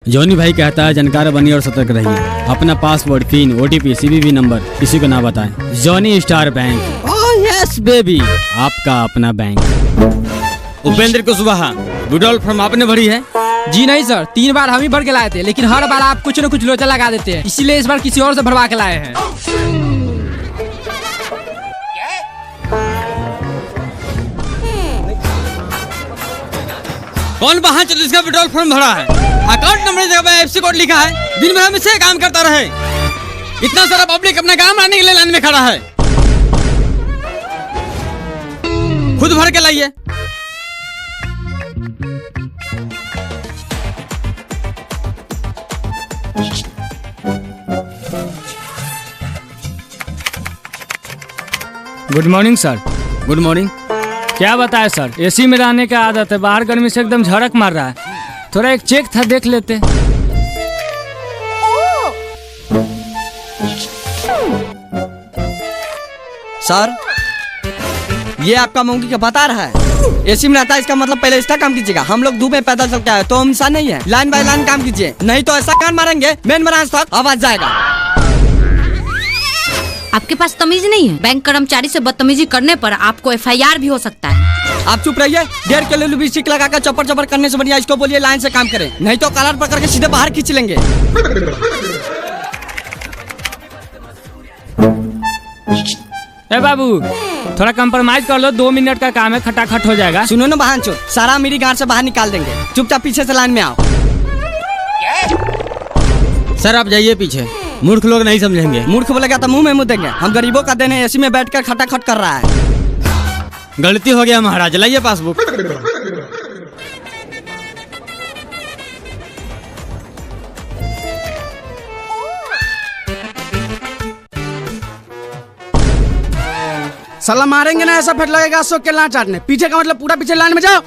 Johnny भाई कहता है जानकार बनिए और सतर्क रहिए। अपना password, pin, OTP, CVV number किसी को ना बताएं। Johnny star bank, oh yes baby, आपका अपना bank. Upendra Kushwaha, withdrawal form आपने भरी है? जी नहीं सर, 3 बार हम ही भर के लाए थे, लेकिन हर बार आप कुछ न कुछ लोचा लगा देते हैं, इसीलिए इस बार किसी और से भरवा के लाए हैं। कौन वहाँ जिसका विड्रॉल फॉर्म भरा है? अकाउंट नंबर की जगह FC कोड लिखा है। दिन भर हम इसे काम करता रहे। इतना सारा पब्लिक अपना काम लाने के लिए लाइन में खड़ा है। खुद भर के लाइए। Good morning sir. Good morning. क्या बताए सर, AC में रहने की आदत है, बाहर गर्मी से एकदम झड़क मार रहा है। थोड़ा एक चेक था, देख लेते। सर ये आपका मंकी का बता रहा है AC में रहता है, इसका मतलब पहले इसका काम कीजिएगा। हम लोग धूप में पैदल चल के आए तो हम इंसान नहीं है। लाइन बाय लाइन काम कीजिए, नहीं तो ऐसा कान मारेंगे मेन ब्रांच तक आवाज जाएगा। आपके पास तमीज नहीं है? बैंक कर्मचारी से बदतमीजी करने पर आपको FIR भी हो सकता है। आप चुप रहिए। 1.5 किलो लिपस्टिक लगाकर चपर चपर करने से बढ़िया इसको बोलिए लाइन से काम करें, नहीं तो कलर पकड़ के सीधे बाहर खींच लेंगे। ए बाबू, थोड़ा कंप्रोमाइज कर लो, 2 मिनट का काम है, खटाखट हो जाएगा। सुनो ना बहनचोद, सारा मेरी गांड से बाहर निकाल देंगे। चुपचाप पीछे से लाइन में आओ। सर आप जाइए पीछे, मूर्ख लोग नहीं समझेंगे। मूर्ख बोलेगा तो मुंह में मुंह देंगे। हम गरीबों का देने AC में बैठकर खटाखट कर रहा है। गलती हो गया महाराज, लाइए पासबुक। साला मारेंगे ना, ऐसा फेट लगेगा अशोक के लान चाटने। पीछे का मतलब पूरा पीछे लाइन में जाओ।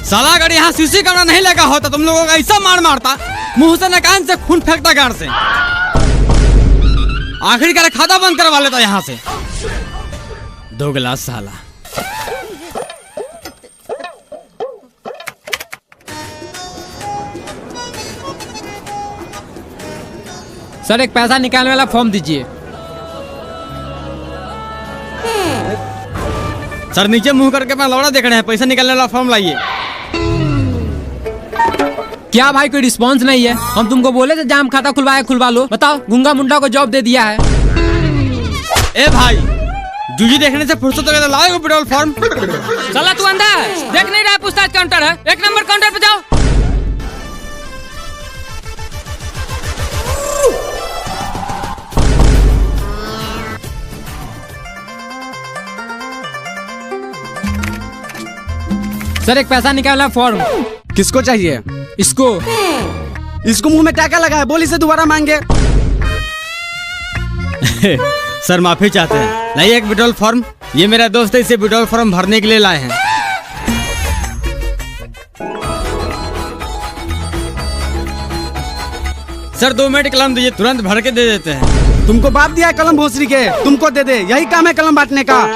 साला अगर यहाँ CC कैमरा नहीं लगा होता तुम लोगों का ऐसा मार मारता, मुंह से न कान से खून फेंकता गाड़ से। आखिरकार खाता बंद करवा लेता यहाँ से। 2 गिलास साला। सर एक पैसा निकालने वाला फॉर्म दीजिए। सर नीचे मुंह करके अपना लौड़ा देख रहे हैं, पैसा निकालने वाला फॉर्म लाइए। क्या भाई कोई रिस्पांस नहीं है? हम तुमको बोले थे जाम खाता खुलवा लो। बताओ, गूंगा मुंडा को जॉब दे दिया है। ए भाई, जूजी देखने से फुर्सत हो लाओ विड्रॉल फॉर्म। साला तू अंधा है, देख नहीं रहा? पूछताछ काउंटर है, 1 नंबर काउंटर पे जाओ। सर एक पैसा निकालना फॉर्म। किसको चाहिए? इसको मुंह में टाका लगा है, बोली से दोबारा मांगे। सर माफी चाहते हैं, लाइए एक विड्रॉल फॉर्म। ये मेरा दोस्त है, इसे विड्रॉल फॉर्म भरने के लिए लाए हैं। सर 2 मिनट कलम दीजिए, तुरंत भर के दे देते हैं। तुमको बाप दिया है कलम भोसरी के, तुमको दे दे, यही काम है कलम बांटने का।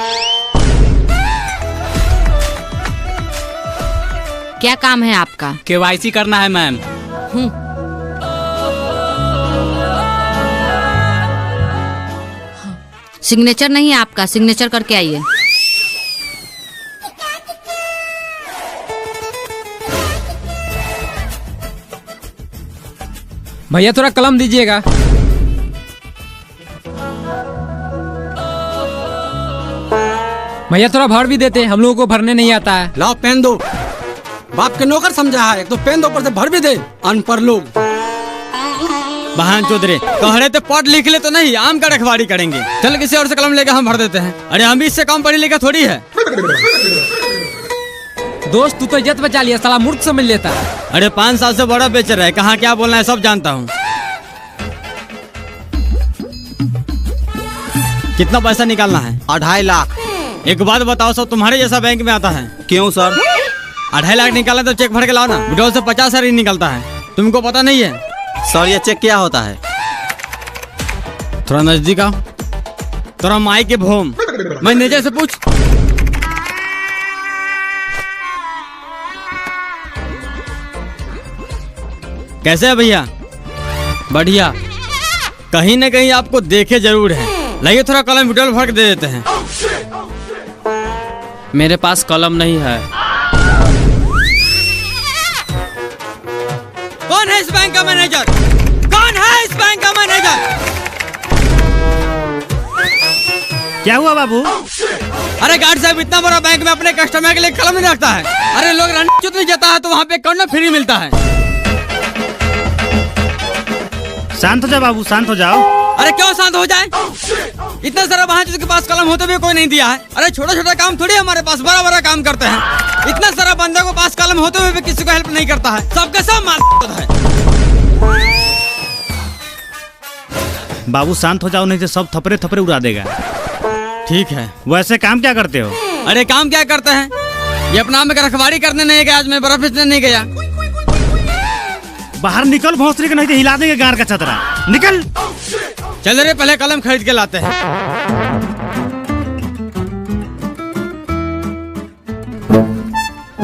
क्या काम है आपका? KYC करना है मैम। सिग्नेचर नहीं है आपका, सिग्नेचर करके आइए। भैया थोड़ा कलम दीजिएगा। भैया थोड़ा भर भी देते, हम लोगों को भरने नहीं आता है। लाओ पेन दो। बाप के नौकर समझा है, तो पेन दो, ऊपर से भर भी दे। अनपढ़ लोग। बहन चौधरी कह रहे थे पढ़ लिख ले तो नहीं, आम का रखवाड़ी करेंगे। चल किसी और से कलम लेकर हम भर देते हैं। अरे हम भी इससे कम पढ़ी लिखा थोड़ी है। दोस्त तू तो इज्जत बचा लिया, साला मूर्ख समझ लेता है। अरे 5 साल से बड़ा बेचर है, कहाँ क्या बोलना है सब जानता हूँ। कितना पैसा निकालना है? 2.5 लाख। एक बात बताओ, सब तुम्हारे जैसा बैंक में आता है? क्यों सर? 2.5 लाख निकालना तो चेक भर के लाओ ना। विड्रॉल से 50 हजार ही निकलता है, तुमको पता नहीं है? सर ये चेक क्या होता है? थोड़ा नजदीक आओ। थोड़ा माई के भोम, मैनेजर से पूछ। कैसे है भैया? बढ़िया। कहीं न कहीं आपको देखे जरूर है। लाइए थोड़ा कलम विड्रॉल भर के दे देते हैं। मेरे पास कलम नहीं है। कौन है इस बैंक का मैनेजर? कौन है इस बैंक का मैनेजर? क्या हुआ बाबू? अरे गार्ड साहब, इतना बड़ा बैंक में अपने कस्टमर के लिए कलम नहीं रखता है। अरे लोग रणनीति नहीं जाता है तो वहाँ पे कौन फ्री मिलता है। शांत हो जाओ बाबू, शांत हो जाओ। अरे क्यों शांत हो जाए? इतना सारा वहाँ जिसके पास कलम होते हुए कोई नहीं दिया है। अरे छोटा छोटा काम थोड़ी हमारे पास, बड़ा बड़ा काम करते हैं। इतना सारा बंदे को पास कलम होते हुए भी किसी को हेल्प नहीं करता है। सबके सब मार है। बाबू शांत हो जाओ, नहीं तो सब थपड़े थपड़े उड़ा देगा। ठीक है। वैसे काम क्या करते हो? अरे काम क्या करते हैं? ये अपना में रखवारी करने नहीं गया, आज मैं बर्फ बेचने नहीं गया। बाहर निकल भोसड़ी के, नहीं तो हिला देंगे गार का छतरा। निकल। चल रे, पहले कलम खरीद के लाते हैं।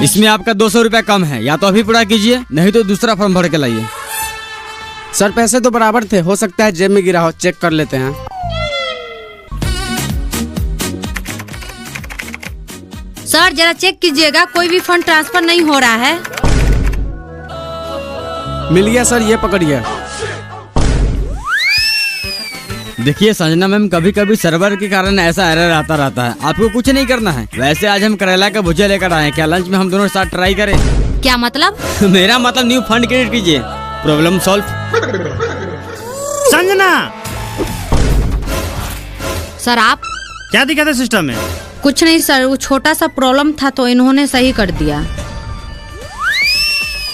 इसमें आपका 200 रुपया कम है, या तो अभी पूरा कीजिए, नहीं तो दूसरा फॉर्म भर के लाइए। सर पैसे तो बराबर थे, हो सकता है जेब में गिरा हो, चेक कर लेते हैं। सर जरा चेक कीजिएगा, कोई भी फंड ट्रांसफर नहीं हो रहा है। मिल गया सर, ये पकड़िए। देखिए संजना मैम, कभी कभी सर्वर के कारण ऐसा एरर आता रहता है। आपको कुछ नहीं करना है। वैसे आज हम करेला का भुजिया लेकर आए हैं, क्या लंच में हम दोनों साथ ट्राई करें? क्या मतलब? मेरा मतलब न्यू फंड क्रिएट कीजिए, प्रॉब्लम सॉल्व। संजना, सर आप? क्या दिक्कत है सिस्टम में? कुछ नहीं सर, वो छोटा सा प्रॉब्लम था तो इन्होंने सही कर दिया।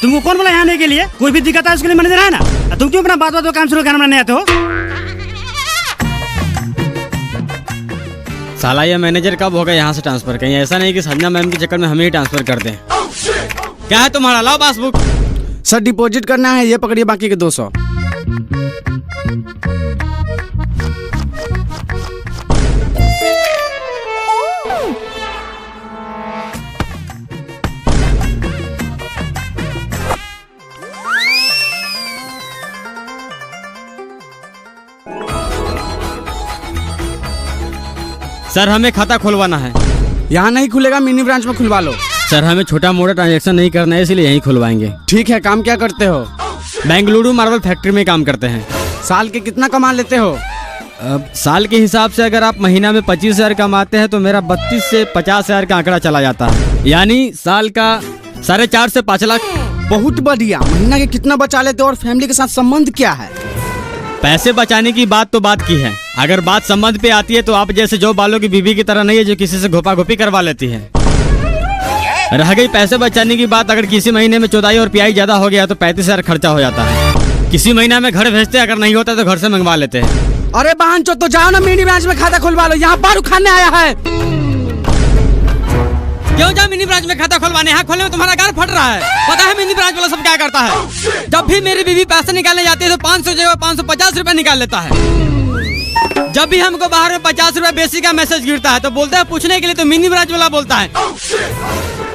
तुमको कौन बोला यहाँ आने के लिए? कोई भी दिक्कत है उसके लिए मैनेजर है ना। तुम क्यों अपना बात बात काम शुरू करना नहीं आते हो? साला ये मैनेजर कब होगा यहाँ से ट्रांसफर? कहीं ऐसा नहीं कि संजना मैम के चक्कर में हमें ही ट्रांसफर कर दें। क्या है तुम्हारा? लाओ पासबुक। सर डिपॉजिट करना है, ये पकड़िए बाकी के 200। सर हमें खाता खुलवाना है। यहाँ नहीं खुलेगा, मिनी ब्रांच में खुलवा लो। सर हमें छोटा मोटा ट्रांजैक्शन नहीं करना है, इसलिए यहीं खुलवाएंगे। ठीक है, काम क्या करते हो? बेंगलुरु मार्बल फैक्ट्री में काम करते हैं। साल के कितना कमा लेते हो? अब साल के हिसाब से अगर आप महीना में 25,000 कमाते हैं तो मेरा 32 से 50,000 का आंकड़ा चला जाता है, यानी साल का 4.5 से 5 लाख। बहुत बढ़िया। महीना के कितना बचा लेते हो और फैमिली के साथ संबंध क्या है? पैसे बचाने की बात तो बात की है, अगर बात संबंध पे आती है तो आप जैसे जो बालों की बीवी की तरह नहीं है जो किसी से घोपा घोपी करवा लेती है। रह गई पैसे बचाने की बात, अगर किसी महीने में चौदाई और पियाई ज्यादा हो गया तो 35,000 खर्चा हो जाता है। किसी महीना में घर भेजते, अगर नहीं होता तो घर से मंगवा लेते हैं। अरे बहन चो, तो जाओ ना मिनी ब्रांच में खाता खुलवा लो, यहाँ बारू खाने आया है। क्यों जाओ मिनी ब्रांच में खाता खुलवाने? यहाँ खोलने में तुम्हारा गार फट रहा है। पता है मिनी ब्रांच वाला सब क्या करता है? जब भी मेरी बीवी पैसे निकालने जाती है तो 500 जगह 550 रुपए निकाल लेता है। जब भी हमको बाहर में 50 रुपए बेसिक का मैसेज गिरता है तो बोलता है पूछने के लिए, तो मिनी ब्रांच वाला बोलता है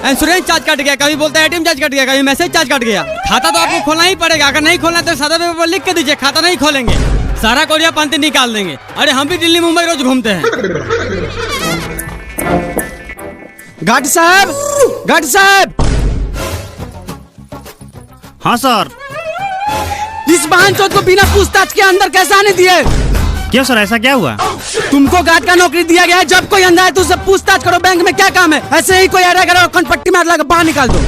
इंश्योरेंस चार्ज कट गया, कभी बोलता है एटीएम चार्ज कट गया, कभी मैसेज चार्ज कट गया। खाता तो आपको खोलना ही पड़ेगा, अगर नहीं खोलना तो सादा पेपर पर लिख के दीजिए खाता नहीं खोलेंगे, सारा कोरिया पंती निकाल देंगे। अरे हम भी दिल्ली मुंबई रोज घूमते हैं। गार्ड साहब, गार्ड साहब। हाँ सर। इस बहन चोद को बिना पूछताछ के अंदर कैसे आने दिए? क्यों सर, ऐसा क्या हुआ? तुमको गार्ड का नौकरी दिया गया है, जब कोई अंदर है तो उससे पूछताछ करो। बैंक में क्या काम है? ऐसे ही कोई आ रहा है पट्टी मार लगा बाहर निकाल दो।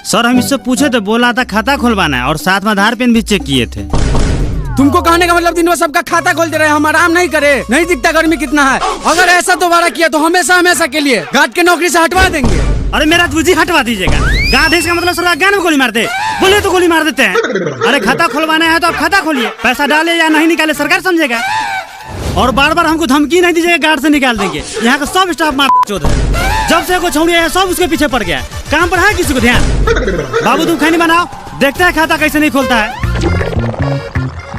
सर हम इससे पूछे थे, बोला था खाता खुलवाना है और साथ में आधार पेन भी चेक किए थे। तुमको कहने का मतलब दिन भर सबका खाता खोलते रहे, हम आराम नहीं करे? नहीं दिखता गर्मी कितना है? अगर ऐसा दोबारा किया तो हमेशा हमेशा के लिए गार्ड की नौकरी से हटवा देंगे। अरे मेरा तुझी हटवा दीजिएगा। गार्ड इसका मतलब सर ज्ञान में गोली मारते, बोले तो गोली मार देते हैं। अरे खाता खुलवाना है तो आप खाता खोलिए, पैसा डाले या नहीं निकाले सरकार समझेगा। और बार बार हमको धमकी नहीं दीजिएगा, गार्ड से निकाल देंगे। यहाँ का सब स्टाफ मार चोद है। जब से कोई छौड़ी है सब उसके पीछे पड़ गया, काम पर है किसी को ध्यान? बाबू तुम खैनी बनाओ, देखते हैं खाता कैसे नहीं खोलता है।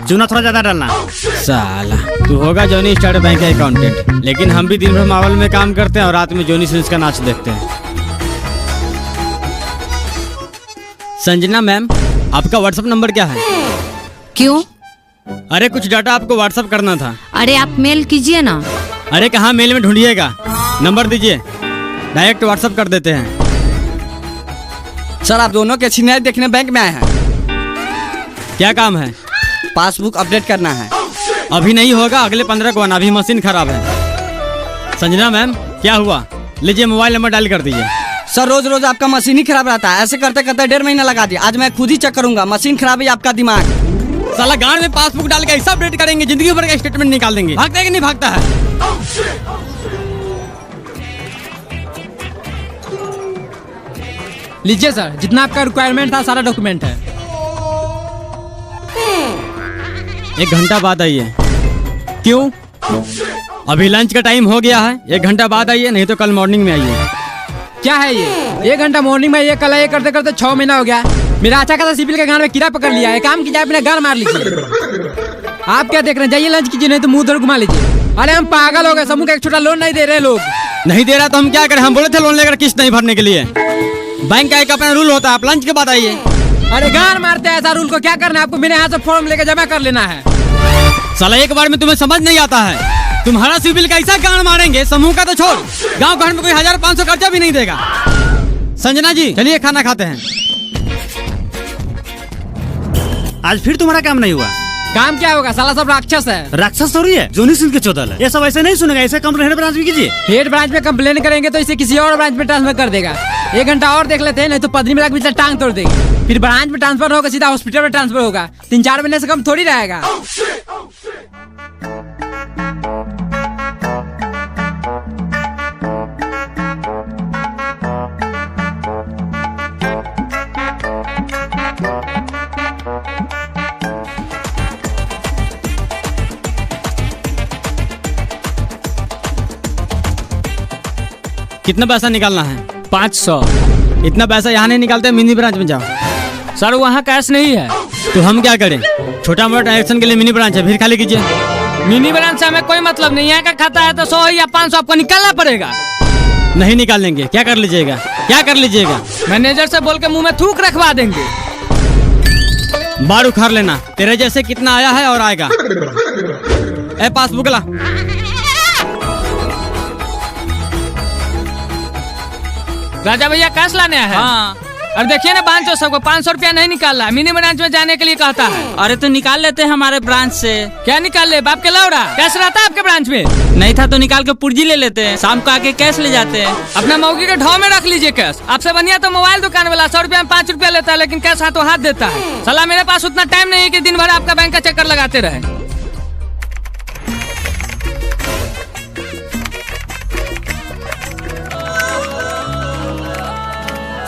चूना थोड़ा ज्यादा डालना। साला तू होगा जॉनी स्टार बैंक का अकाउंटेंट, लेकिन हम भी दिन भर मावल में काम करते हैं और रात में जॉनी सिंस का नाच देखते हैं। संजना मैम, आपका व्हाट्सएप नंबर क्या है? क्यों? अरे कुछ डाटा आपको व्हाट्सएप करना था। अरे आप मेल कीजिए ना। अरे कहाँ मेल में ढूंढिएगा, नंबर दीजिए, डायरेक्ट व्हाट्सएप कर देते हैं। सर आप दोनों के सीनियर देखने बैंक में आए हैं। क्या काम है? पासबुक अपडेट करना है। अभी नहीं होगा, अगले 15 को आना, अभी मशीन खराब है। संजना मैम, क्या हुआ? लीजिए मोबाइल नंबर डायल कर दीजिए। सर रोज रोज आपका मशीन ही खराब रहता है, ऐसे करते करते 1.5 महीना लगा दिया। आज मैं खुद ही चेक करूंगा, मशीन खराब है आपका दिमाग। साला गांड में पासबुक डाल के ऐसा अपडेट करेंगे, जिंदगी भर का स्टेटमेंट निकाल देंगे। भागता है कि नहीं भागता है? लीजिए सर, जितना आपका रिक्वायरमेंट था सारा डॉक्यूमेंट है। 1 घंटा बाद आइए। क्यों? अभी लंच का टाइम हो गया है, 1 घंटा बाद आइए, नहीं तो कल मॉर्निंग में आइए। क्या है ये? 1 घंटा मॉर्निंग में, ये कल ये करते करते 6 महीना हो गया। मेरा अच्छा खासा सिविल के गान में कीड़ा पकड़ लिया है। काम कीजिए, अपने गान मार लीजिए। आप क्या देख रहे हैं? जाइए लंच कीजिए, नहीं तो मुंह उधर घुमा लीजिए। अरे हम पागल हो गए, समूह का एक छोटा लोन नहीं दे रहे लोग। नहीं दे रहा तो हम क्या करें? हम बोले थे लोन लेकर किस्त नहीं भरने के लिए। बैंक का एक अपना रूल होता है, आप लंच के बाद आइए। अरे गान मारते हैं, ऐसा रूल को क्या करना है आपको? मेरे यहाँ से फॉर्म लेकर जमा कर लेना है। साला एक बार में तुम्हें समझ नहीं आता है। तुम्हारा सिविल कैसा गान मारेंगे, समूह का तो छोड़, गांव घर में कोई 1500 खर्चा भी नहीं देगा। संजना जी चलिए खाना खाते हैं। आज फिर तुम्हारा काम नहीं हुआ। काम क्या होगा? साला सब राक्षस है। राक्षस थोड़ी है, जोनी सिंह के चौदल है। ये सब ऐसे नहीं सुनेगा, ऐसे कंप्लेन हेड ब्रांच में कीजिए। हेड ब्रांच में कंप्लेन करेंगे तो इसे किसी और ब्रांच में ट्रांसफर कर देगा। 1 घंटा और देख लेते हैं, नहीं तो पदरी में लग टांग तोड़ देंगे। फिर ब्रांच में ट्रांसफर होगा, सीधा हॉस्पिटल में ट्रांसफर होगा। 3-4 महीने से कम थोड़ी रहेगा। कितना पैसा निकालना है? 500। इतना पैसा यहाँ नहीं निकालते, मिनी ब्रांच में जाओ। सर वहाँ कैश नहीं है। तो हम क्या करें? छोटा मोटा ट्रांजेक्शन के लिए मिनी ब्रांच है, फिर खाली कीजिए। मिनी ब्रांच से हमें कोई मतलब नहीं है। का खाता है तो 100 या 500 आपको निकालना पड़ेगा। नहीं निकालेंगे, क्या कर लीजिएगा? क्या कर लीजिएगा? मैनेजर से बोल के मुंह में थूक रखवा देंगे। बार उखाड़ लेना, तेरे जैसे कितना आया है और आएगा। ए पासबुक ला। राजा भैया कैश लाने है। हाँ। अब देखिए ना, 500 सबको 500 रुपया नहीं निकाला, मिनी ब्रांच में जाने के लिए कहता है। अरे तो निकाल लेते हैं हमारे ब्रांच से। क्या निकाल ले? बाप के लौड़ा कैश रहता है आपके ब्रांच में? नहीं था तो निकाल के पुर्जी ले लेते हैं, शाम को आके कैश ले जाते हैं। अपना मौगी के ढाव में रख लीजिए कैश। आपसे बढ़िया तो मोबाइल दुकान वाला 100 रुपया में 5 रुपया लेता है, लेकिन कैश हाथों हाथ देता है। साला मेरे पास उतना टाइम नहीं है कि दिन भर आपका बैंक का चक्कर लगाते रहे।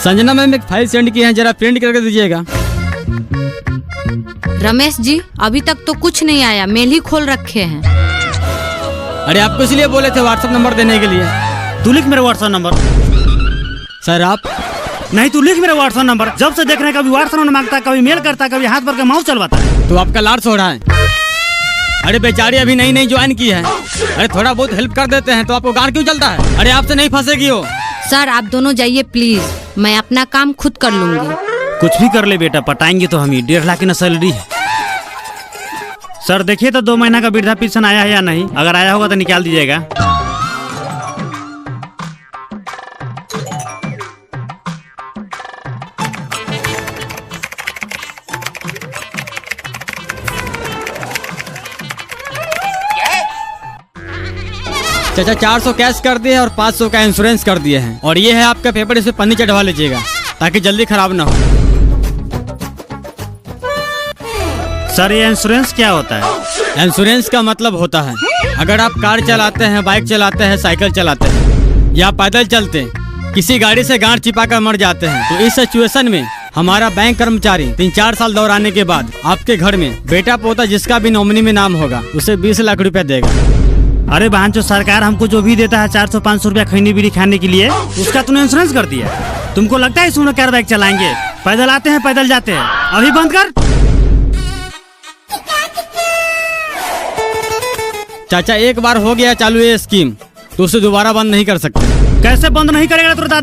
संजना मैम एक फाइल सेंड की है, जरा प्रिंट करके दीजिएगा। रमेश जी अभी तक तो कुछ नहीं आया, मेल ही खोल रखे हैं। अरे आपको इसलिए बोले थे व्हाट्सएप नंबर देने के लिए। तू लिख मेरा व्हाट्सएप नंबर। सर आप नहीं, तू लिख मेरा व्हाट्सएप नंबर। जब से देख रहे हैं, कभी व्हाट्सएप नंबर मांगता है, कभी मेल करता है, कभी हाथ भर के माउस चलवाता है। तो आपका लाड़ हो रहा है। अरे बेचारी अभी नई नई ज्वाइन की है। अरे थोड़ा बहुत हेल्प कर देते हैं तो आपको गाड़ क्यों चलता है? अरे आपसे नहीं फंसेगी वो। सर आप दोनों जाइए प्लीज, मैं अपना काम खुद कर लूंगी। कुछ भी कर ले बेटा, पटाएंगे तो हम ही। 1.5 लाख की ना सैलरी है। सर देखिए तो 2 महीना का वृद्धा पेंशन आया है या नहीं। अगर आया होगा तो निकाल दीजिएगा। चाचा 400 कैश कर दिए और 500 का इंश्योरेंस कर दिए हैं। और ये है आपका पेपर, इस पे पन्नी चढ़वा लीजिएगा ताकि जल्दी खराब ना हो। सर ये इंश्योरेंस क्या होता है? इंश्योरेंस का मतलब होता है अगर आप कार चलाते हैं, बाइक चलाते हैं, साइकिल चलाते हैं या पैदल चलते हैं, किसी गाड़ी से गांठ चिपा कर मर जाते हैं, तो इस सिचुएशन में हमारा बैंक कर्मचारी 3-4 साल दौराने के बाद आपके घर में बेटा पोता जिसका भी नॉमिनी में नाम होगा उसे 20 लाख रुपया देगा। अरे बहन, जो सरकार हमको जो भी देता है 400-500 रुपया खैनी बीड़ी खाने के लिए, उसका तूने इंश्योरेंस कर दिया। तुमको लगता है इसमें कार बाइक चलाएंगे? पैदल आते हैं, पैदल जाते हैं। अभी बंद कर। चाचा एक बार हो गया चालू ये स्कीम तो उसे दोबारा बंद नहीं कर सकते। कैसे बंद नहीं करेगा? तो दादी